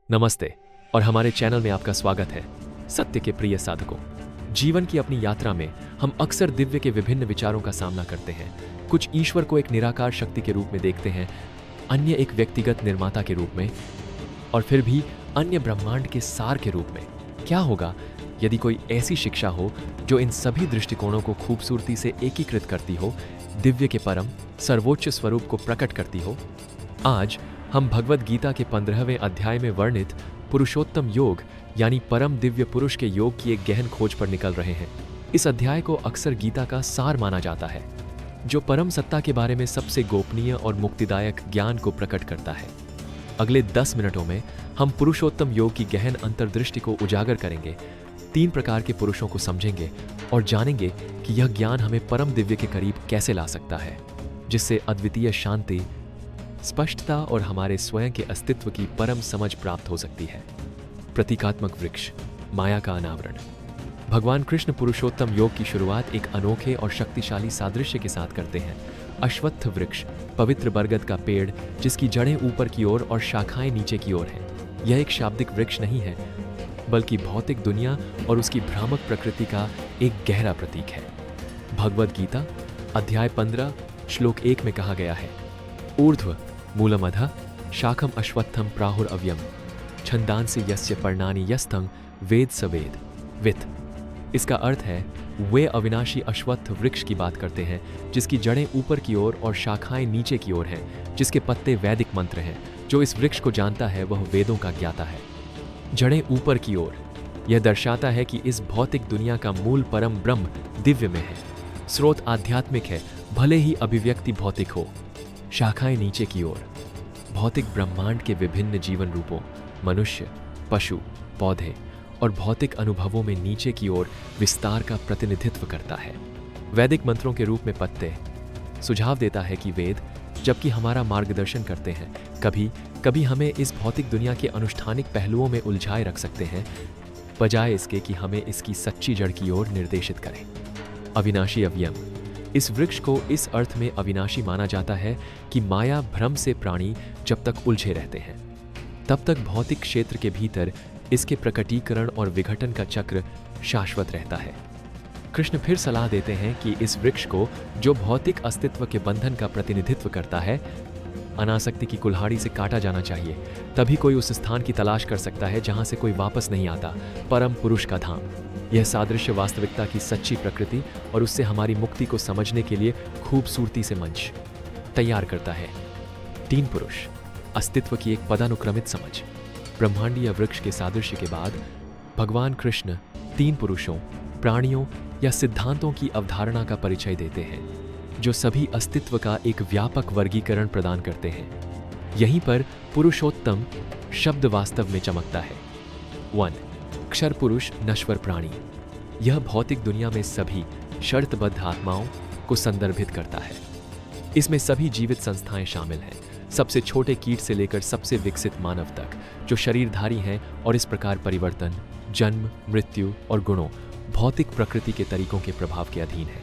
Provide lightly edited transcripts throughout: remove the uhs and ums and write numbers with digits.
नमस्ते और हमारे चैनल में आपका स्वागत है। सत्य के प्रिय साधकों, जीवन की अपनी यात्रा में हम अक्सर दिव्य के विभिन्न विचारों का सामना करते हैं। कुछ ईश्वर को एक निराकार शक्ति के रूप में देखते हैं, अन्य एक व्यक्तिगत निर्माता के रूप में, और फिर भी अन्य ब्रह्मांड के सार के रूप में। क्या होगा यदि कोई ऐसी शिक्षा हो जो इन सभी दृष्टिकोणों को खूबसूरती से एकीकृत करती हो, दिव्य के परम सर्वोच्च स्वरूप को प्रकट करती हो? आज हम भगवद गीता के 15वें अध्याय में वर्णित पुरुषोत्तम योग यानी परम दिव्य पुरुष के योग की एक गहन खोज पर निकल रहे हैं। इस अध्याय को अक्सर गीता का सार माना जाता है, जो परम सत्ता के बारे में सबसे गोपनीय और मुक्तिदायक ज्ञान को प्रकट करता है। अगले 10 मिनटों में हम पुरुषोत्तम योग की गहन अंतर्दृष्टि को उजागर करेंगे, 3 प्रकार के पुरुषों को समझेंगे और जानेंगे कि यह ज्ञान हमें परम दिव्य के करीब कैसे ला सकता है, जिससे अद्वितीय शांति, स्पष्टता और हमारे स्वयं के अस्तित्व की परम समझ प्राप्त हो सकती है। प्रतीकात्मक वृक्ष, माया का अनावरण। भगवान कृष्ण पुरुषोत्तम योग की शुरुआत एक अनोखे और शक्तिशाली सादृश्य के साथ करते हैं। अश्वत्थ वृक्ष, पवित्र बरगद का पेड़ जिसकी जड़ें ऊपर की ओर और शाखाएं नीचे की ओर हैं। यह एक शाब्दिक वृक्ष नहीं है, बल्कि भौतिक दुनिया और उसकी भ्रामक प्रकृति का एक गहरा प्रतीक है। भगवद गीता अध्याय 15 श्लोक 1 में कहा गया है, ऊर्ध्व मूलमधः शाखम अश्वत्थम प्राहुर अव्यम छंदांसि यस्य पर्णानि यस्थं वेद स वेद वित। इसका अर्थ है, वे अविनाशी अश्वत्थ वृक्ष की बात करते हैं जिसकी जड़ें ऊपर की ओर और शाखाएं नीचे की ओर हैं, जिसके पत्ते वैदिक मंत्र हैं। जो इस वृक्ष को जानता है वह वेदों का ज्ञाता है। जड़ें ऊपर की ओर, यह दर्शाता है कि इस भौतिक दुनिया का मूल परम ब्रह्म दिव्य में है। स्रोत आध्यात्मिक है, भले ही अभिव्यक्ति भौतिक हो। शाखाएं नीचे की ओर, भौतिक ब्रह्मांड के विभिन्न जीवन रूपों, मनुष्य, पशु, पौधे और भौतिक अनुभवों में नीचे की ओर विस्तार का प्रतिनिधित्व करता है। वैदिक मंत्रों के रूप में पत्ते सुझाव देता है कि वेद, जबकि हमारा मार्गदर्शन करते हैं, कभी कभी हमें इस भौतिक दुनिया के अनुष्ठानिक पहलुओं में उलझाए रख सकते हैं, बजाय इसके कि हमें इसकी सच्ची जड़ की ओर निर्देशित करें। अविनाशी अवयम। इस वृक्ष को इस अर्थ में अविनाशी माना जाता है कि माया भ्रम से प्राणी जब तक उलझे रहते हैं, तब तक भौतिक क्षेत्र के भीतर इसके प्रकटीकरण और विघटन का चक्र शाश्वत रहता है। कृष्ण फिर सलाह देते हैं कि इस वृक्ष को, जो भौतिक अस्तित्व के बंधन का प्रतिनिधित्व करता है, अनासक्ति की कुल्हाड़ी से काटा जाना चाहिए। तभी कोई उस स्थान की तलाश कर सकता है जहां से कोई वापस नहीं आता, परम पुरुष का धाम। यह सादृश्य वास्तविकता की सच्ची प्रकृति और उससे हमारी मुक्ति को समझने के लिए खूबसूरती से मंच तैयार करता है। 3 पुरुष, अस्तित्व की एक पदानुक्रमित समझ। ब्रह्मांडीय वृक्ष के सादृश्य के बाद भगवान कृष्ण 3 पुरुषों, प्राणियों या सिद्धांतों की अवधारणा का परिचय देते हैं, जो सभी अस्तित्व का एक व्यापक वर्गीकरण प्रदान करते हैं। यहीं पर पुरुषोत्तम शब्द वास्तव में चमकता है। 1. क्षर पुरुष, नश्वर प्राणी। यह भौतिक दुनिया में सभी शर्तबद्ध आत्माओं को संदर्भित करता है। इसमें सभी जीवित संस्थाएं शामिल हैं, सबसे छोटे कीट से लेकर सबसे विकसित मानव तक, जो शरीरधारी हैं और इस प्रकार परिवर्तन, जन्म, मृत्यु और गुणों, भौतिक प्रकृति के तरीकों के प्रभाव के अधीन है।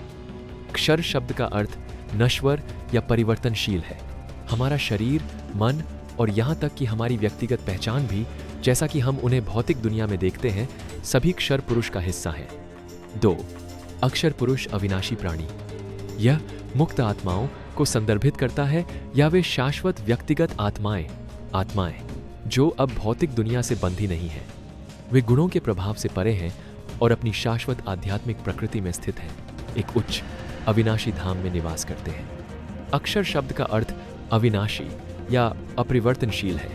क्षर शब्द का अर्थ नश्वर या परिवर्तनशील है। हमारा शरीर, मन और यहाँ तक कि हमारी व्यक्तिगत पहचान भी, जैसा कि हम उन्हें भौतिक दुनिया में देखते हैं, सभी क्षर पुरुष का हिस्सा हैं। 2. अक्षर पुरुष, अविनाशी प्राणी। यह मुक्त आत्माओं को संदर्भित करता है, या वे शाश्वत व्यक्तिगत आत्माएं जो अब भौतिक दुनिया से बंधी नहीं हैं। वे गुणों के प्रभाव से परे हैं और अपनी शाश्वत आध्यात्मिक प्रकृति में स्थित हैं, एक उच्च अविनाशी धाम में निवास करते हैं। अक्षर शब्द का अर्थ अविनाशी या अपरिवर्तनशील है,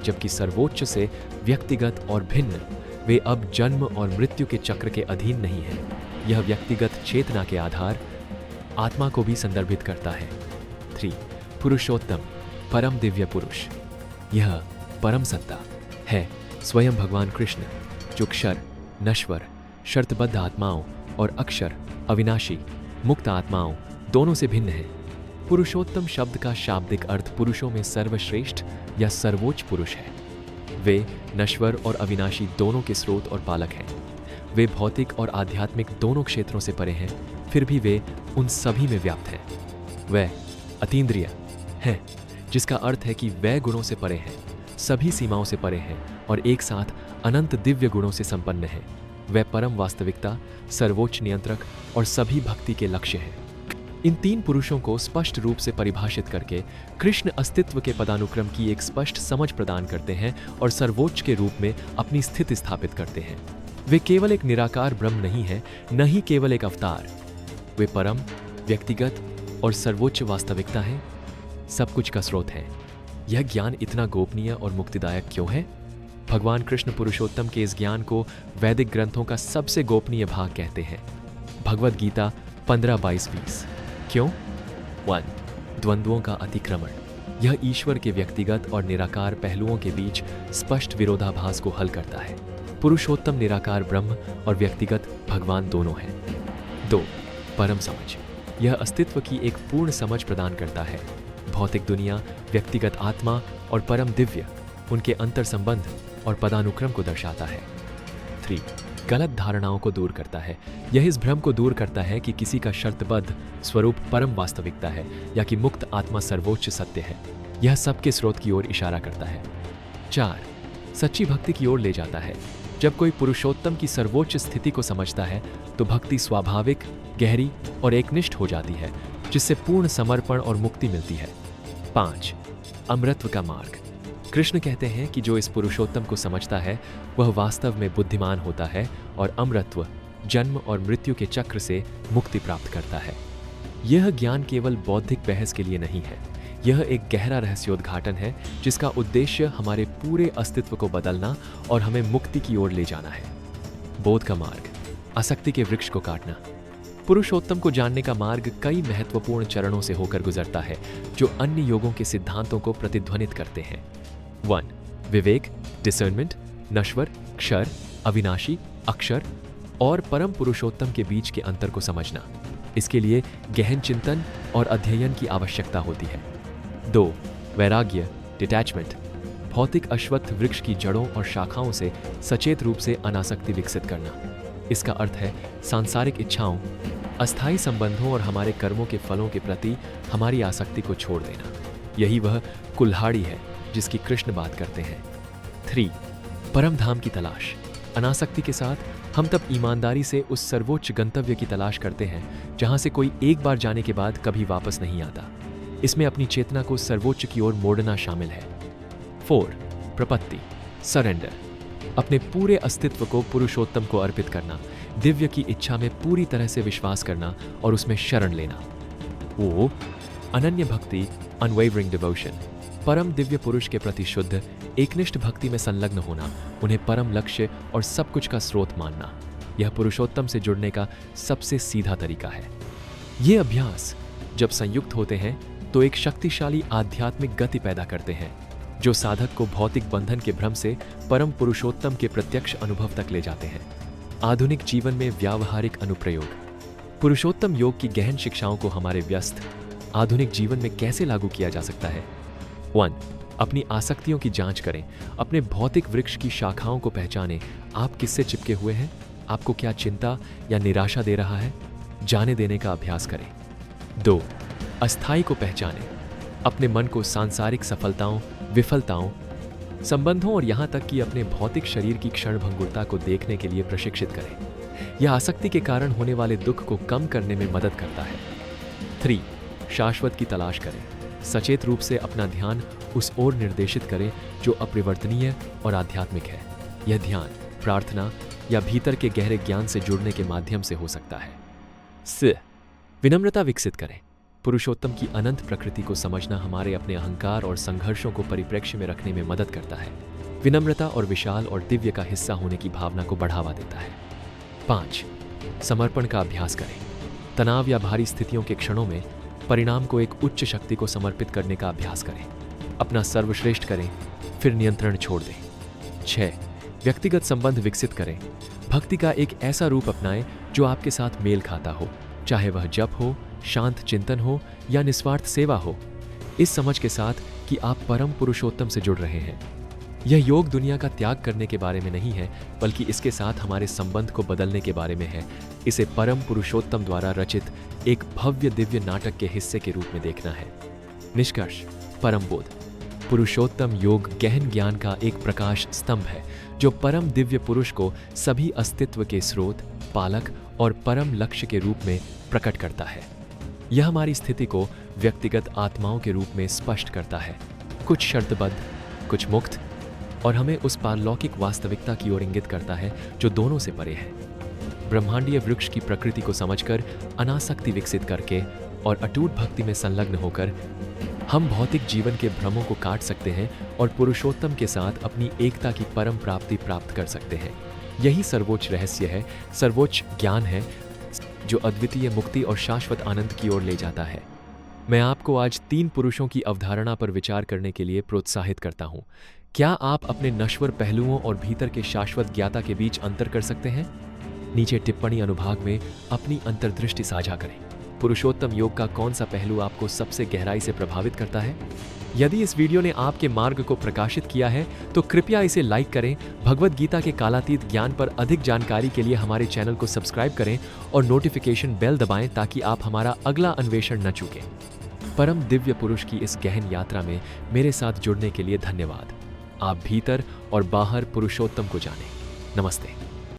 जबकि सर्वोच्च से व्यक्तिगत और भिन्न, वे अब जन्म और मृत्यु के चक्र के अधीन नहीं हैं। यह व्यक्तिगत चेतना के आधार आत्मा को भी संदर्भित करता है। 3. पुरुषोत्तम, परम दिव्य पुरुष। यह परम सत्ता है, स्वयं भगवान कृष्ण, जो क्षर, नश्वर, शर्तबद्ध आत्माओं और अक्षर, अविनाशी, मुक्त आत्माओं दोनों से भिन्न है। पुरुषोत्तम शब्द का शाब्दिक अर्थ पुरुषों में सर्वश्रेष्ठ या सर्वोच्च पुरुष है। वे नश्वर और अविनाशी दोनों के स्रोत और पालक हैं। वे भौतिक और आध्यात्मिक दोनों क्षेत्रों से परे हैं, फिर भी वे उन सभी में व्याप्त हैं। वे अतीन्द्रिय हैं, जिसका अर्थ है कि वे गुणों से परे हैं। सभी सीमाओं से परे हैं और एक साथ अनंत दिव्य गुणों से संपन्न है। वह परम वास्तविकता, सर्वोच्च नियंत्रक और सभी भक्ति के लक्ष्य है। इन तीन पुरुषों को स्पष्ट रूप से परिभाषित करके कृष्ण अस्तित्व के पदानुक्रम की एक स्पष्ट समझ प्रदान करते हैं और सर्वोच्च के रूप में अपनी स्थिति स्थापित करते हैं। वे केवल एक निराकार ब्रह्म नहीं है, न ही केवल एक अवतार। वे परम, व्यक्तिगत और सर्वोच्च वास्तविकता हैं, सब कुछ का स्रोत है। यह ज्ञान इतना गोपनीय और मुक्तिदायक क्यों है? भगवान कृष्ण पुरुषोत्तम के इस ज्ञान को वैदिक ग्रंथों का सबसे गोपनीय भाग कहते हैं। भगवद गीता 15:22-20। क्यों? 1. द्वंद्वों का अतिक्रमण। यह ईश्वर के व्यक्तिगत और निराकार पहलुओं के बीच स्पष्ट विरोधाभास को हल करता है। पुरुषोत्तम निराकार ब्रह्म और व्यक्तिगत भगवान दोनों हैं। 2. परम समझ। यह अस्तित्व की एक पूर्ण समझ प्रदान करता है। भौतिक दुनिया, व्यक्तिगत आत्मा और परम दिव्य, उनके अंतर संबंध और पदानुक्रम को दर्शाता है। 3. गलत धारणाओं को दूर करता है। यह इस भ्रम को दूर करता है कि किसी का शर्तबद्ध स्वरूप परम वास्तविकता है या कि मुक्त आत्मा सर्वोच्च सत्य है। यह सबके स्रोत की ओर इशारा करता है। 4. सच्ची भक्ति की ओर ले जाता है। जब कोई पुरुषोत्तम की सर्वोच्च स्थिति को समझता है तो भक्ति स्वाभाविक, गहरी और एकनिष्ठ हो जाती है, जिससे पूर्ण समर्पण और मुक्ति मिलती है। 5. अमृतत्व का मार्ग। कृष्ण कहते हैं कि जो इस पुरुषोत्तम को समझता है वह वास्तव में बुद्धिमान होता है और अमृतत्व, जन्म और मृत्यु के चक्र से मुक्ति प्राप्त करता है। यह ज्ञान केवल बौद्धिक बहस के लिए नहीं है, यह एक गहरा रहस्योद्घाटन है जिसका उद्देश्य हमारे पूरे अस्तित्व को बदलना और हमें मुक्ति की ओर ले जाना है। बोध का मार्ग। आसक्ति के वृक्ष को काटना। पुरुषोत्तम को जानने का मार्ग कई महत्वपूर्ण चरणों से होकर गुजरता है जो अन्य योगों के सिद्धांतों को प्रतिध्वनित करते हैं। 1. विवेक, डिसर्नमेंट, नश्वर, क्षर, अविनाशी, अक्षर और परम पुरुषोत्तम के बीच के अंतर को समझना। इसके लिए गहन चिंतन और अध्ययन की आवश्यकता होती है। 2. वैराग्य, डिटैचमेंट। भौतिक अश्वत्थ वृक्ष की जड़ों और शाखाओं से सचेत रूप से अनासक्ति विकसित करना। इसका अर्थ है सांसारिक इच्छाओं, अस्थायी संबंधों और हमारे कर्मों के फलों के प्रति हमारी आसक्ति को छोड़ देना। यही वह कुल्हाड़ी है जिसकी कृष्ण बात करते हैं। 3. परम धाम की तलाश। अनासक्ति के साथ हम तब ईमानदारी से उस सर्वोच्च गंतव्य की तलाश करते हैं जहां से कोई एक बार जाने के बाद कभी वापस नहीं आता। इसमें अपनी चेतना को सर्वोच्च की ओर मोड़ना शामिल है। 4. प्रपत्ति, सरेंडर। अपने पूरे अस्तित्व को पुरुषोत्तम को अर्पित करना, दिव्य की इच्छा में पूरी तरह से विश्वास करना और उसमें शरण लेना। वो अनन्य भक्ति, अनवेवरिंग डिवोशन। परम दिव्य पुरुष के प्रति शुद्ध, एकनिष्ठ भक्ति में संलग्न होना, उन्हें परम लक्ष्य और सब कुछ का स्रोत मानना। यह पुरुषोत्तम से जुड़ने का सबसे सीधा तरीका है। ये अभ्यास जब संयुक्त होते हैं तो एक शक्तिशाली आध्यात्मिक गति पैदा करते हैं जो साधक को भौतिक बंधन के भ्रम से परम पुरुषोत्तम के प्रत्यक्ष अनुभव तक ले जाते हैं। आधुनिक जीवन में व्यावहारिक अनुप्रयोग। पुरुषोत्तम योग की गहन शिक्षाओं को हमारे व्यस्त आधुनिक जीवन में कैसे लागू किया जा सकता है? 1. अपनी आसक्तियों की जांच करें। अपने भौतिक वृक्ष की शाखाओं को पहचानें। आप किससे चिपके हुए हैं? आपको क्या चिंता या निराशा दे रहा है? जाने देने का अभ्यास करें। 2. अस्थायी को पहचानें। अपने मन को सांसारिक सफलताओं, विफलताओं, संबंधों और यहाँ तक कि अपने भौतिक शरीर की क्षणभंगुरता को देखने के लिए प्रशिक्षित करें। यह आसक्ति के कारण होने वाले दुख को कम करने में मदद करता है। 3. शाश्वत की तलाश करें। सचेत रूप से अपना ध्यान उस ओर निर्देशित करें जो अपरिवर्तनीय और आध्यात्मिक है। यह ध्यान प्रार्थना या भीतर के गहरे ज्ञान से जुड़ने के माध्यम से हो सकता है। 4. विनम्रता विकसित करें। पुरुषोत्तम की अनंत प्रकृति को समझना हमारे अपने अहंकार और संघर्षों को परिप्रेक्ष्य में रखने में मदद करता है। विनम्रता और विशाल और दिव्य का हिस्सा होने की भावना को बढ़ावा देता है। 5. समर्पण का अभ्यास करें। तनाव या भारी स्थितियों के क्षणों में परिणाम को एक उच्च शक्ति को समर्पित करने का अभ्यास करें। अपना सर्वश्रेष्ठ करें, फिर नियंत्रण छोड़ दें। 6. व्यक्तिगत संबंध विकसित करें। भक्ति का एक ऐसा रूप अपनाएं जो आपके साथ मेल खाता हो, चाहे वह जप हो, शांत चिंतन हो या निस्वार्थ सेवा हो, इस समझ के साथ कि आप परम पुरुषोत्तम से जुड़ रहे हैं। यह योग दुनिया का त्याग करने के बारे में नहीं है, बल्कि इसके साथ हमारे संबंध को बदलने के बारे में है। इसे परम पुरुषोत्तम द्वारा रचित एक भव्य दिव्य नाटक के हिस्से के रूप में देखना है। निष्कर्ष, परम बोध। पुरुषोत्तम योग गहन ज्ञान का एक प्रकाश स्तंभ है जो परम दिव्य पुरुष को सभी अस्तित्व के स्रोत, पालक और परम लक्ष्य के रूप में प्रकट करता है। यह हमारी स्थिति को व्यक्तिगत आत्माओं के रूप में स्पष्ट करता है, कुछ शर्तबद्ध, कुछ मुक्त, और हमें उस पारलौकिक वास्तविकता की ओर इंगित करता है जो दोनों से परे है। ब्रह्मांडीय वृक्ष की प्रकृति को समझकर, अनासक्ति विकसित करके और अटूट भक्ति में संलग्न होकर हम भौतिक जीवन के भ्रमों को काट सकते हैं और पुरुषोत्तम के साथ अपनी एकता की परम प्राप्ति प्राप्त कर सकते हैं। यही सर्वोच्च रहस्य है, सर्वोच्च ज्ञान है जो अद्वितीय मुक्ति और शाश्वत आनंद की ओर ले जाता है। मैं आपको आज 3 पुरुषों की अवधारणा पर विचार करने के लिए प्रोत्साहित करता हूँ। क्या आप अपने नश्वर पहलुओं और भीतर के शाश्वत ज्ञाता के बीच अंतर कर सकते हैं? नीचे टिप्पणी अनुभाग में अपनी अंतर्दृष्टि साझा करें। पुरुषोत्तम योग का कौन सा पहलू आपको सबसे गहराई से प्रभावित करता है? यदि इस वीडियो ने आपके मार्ग को प्रकाशित किया है तो कृपया इसे लाइक करें। भगवद गीता के कालातीत ज्ञान पर अधिक जानकारी के लिए हमारे चैनल को सब्सक्राइब करें और नोटिफिकेशन बेल दबाएं ताकि आप हमारा अगला अन्वेषण न चूकें। परम दिव्य पुरुष की इस गहन यात्रा में मेरे साथ जुड़ने के लिए धन्यवाद। आप भीतर और बाहर पुरुषोत्तम को जानें। नमस्ते।